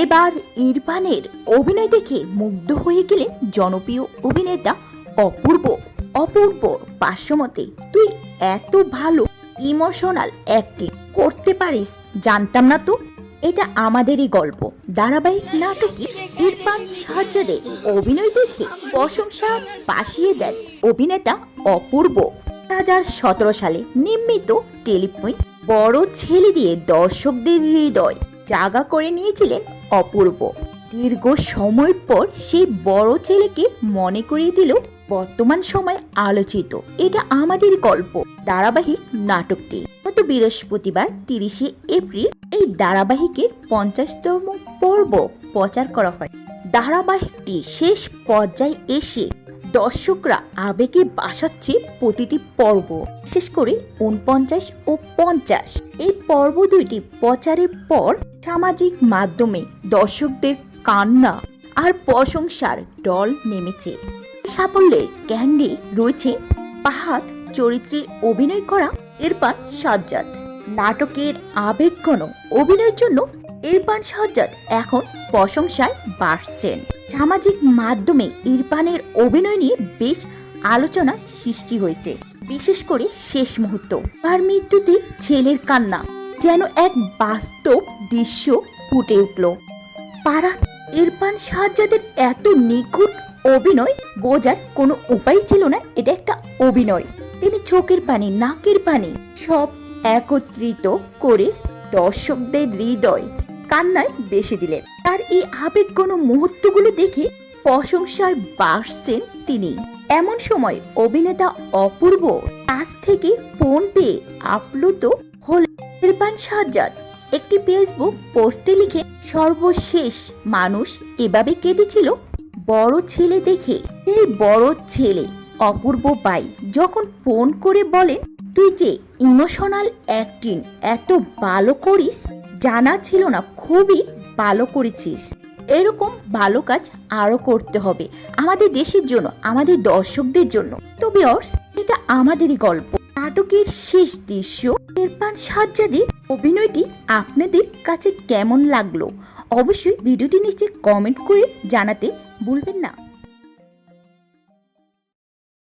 এবার ইরফানের অভিনয় দেখে মুগ্ধ হয়ে গেলেন জনপ্রিয় অভিনেতা অপূর্ব। অপূর্ব ভাষ্যমতে, তুই এত ভালো ইমোশনাল অ্যাক্টিং করতে পারিস জানতাম না তো। এটা আমাদেরই গল্প ধারাবাহিক নাটকে ইরফান সাজ্জাদের অভিনয় দেখে প্রশংসা ভাসিয়ে দেন অভিনেতা অপূর্ব। 2017 সালে নির্মিত টেলিফিল্ম বড় ছেলে দিয়ে দর্শকদের হৃদয় জায়গা করে নিয়েছিলেন অপূর্ব। দীর্ঘ সময় পর সেই বড় ছেলেকে মনে করিয়ে দিল বর্তমান সময় আলোচিত এটা আমাদের গল্প ধারাবাহিক নাটকটি। গত বৃহস্পতিবার 30 এপ্রিল এই ধারাবাহিকের 50তম পর্ব প্রচার করা হয়। ধারাবাহিকটি শেষ পর্যায়ে এসে দর্শকরা আবেগে ভাসাচ্ছে প্রতিটি পর্ব, বিশেষ করে 49 ও 50। এই পর্ব দুইটি প্রচারের পর সামাজিক মাধ্যমে দর্শকদের কান্না আর প্রশংসার ঢল নেমেছে। সাফল্যের কেন্দ্রে রয়েছে ফাহাদ চরিত্রে অভিনয় করা ইরফান সাজ্জাদ। নাটকের আবেগঘন অভিনয়ের জন্য ইরফান সাজ্জাদ এখন প্রশংসায় বাড়ছেন। সামাজিক মাধ্যমে ইরফানের অভিনয় নিয়ে বেশ আলোচনা সৃষ্টি হয়েছে, বিশেষ করে শেষ মুহূর্ত তার মৃত্যুতে ছেলের কান্না যেন এক বাস্তব দৃশ্য ফুটে উঠল। পাড়া ইরফান সাজ্জাদের এত নিখুঁত অভিনয় বোঝার কোনো উপায় ছিল না এটা একটা অভিনয়। তিনি চোখের পানি নাকের পানি সব একত্রিত করে দর্শকদের হৃদয় কান্নায় বেশি দিলেন। তার এই আবেগঘন মুহূর্তগুলো দেখে প্রশংসায় বাড়ছেন তিনি। এমন সময় অভিনেতা অপূর্ব কাছ থেকে ফোন পেয়ে আপ্লুত হলেন ইরফান সাজ্জাদ। একটি ফেসবুক পোস্টে লিখে, সর্বশেষ মানুষ এভাবে কেঁদেছিল বড় ছেলে দেখে। এই বড় ছেলে অপূর্ব ভাই যখন ফোন করে বলেন, তুই যে ইমোশনাল অ্যাক্টিং এত ভালো করিস জানা ছিল না, খুবই ভালো করেছিস। এরকম ভালো কাজ আরো করতে হবে আমাদের দেশের জন্য, আমাদের দর্শকদের জন্য। তো ভিউয়ার্স, এটা আমাদেরই গল্প নাটকের শেষ দৃশ্য ইরফান সাজ্জাদের অভিনয়টি আপনাদের কাছে কেমন লাগলো অবশ্যই ভিডিওটি নিচে কমেন্ট করে জানাতে ভুলবেন না।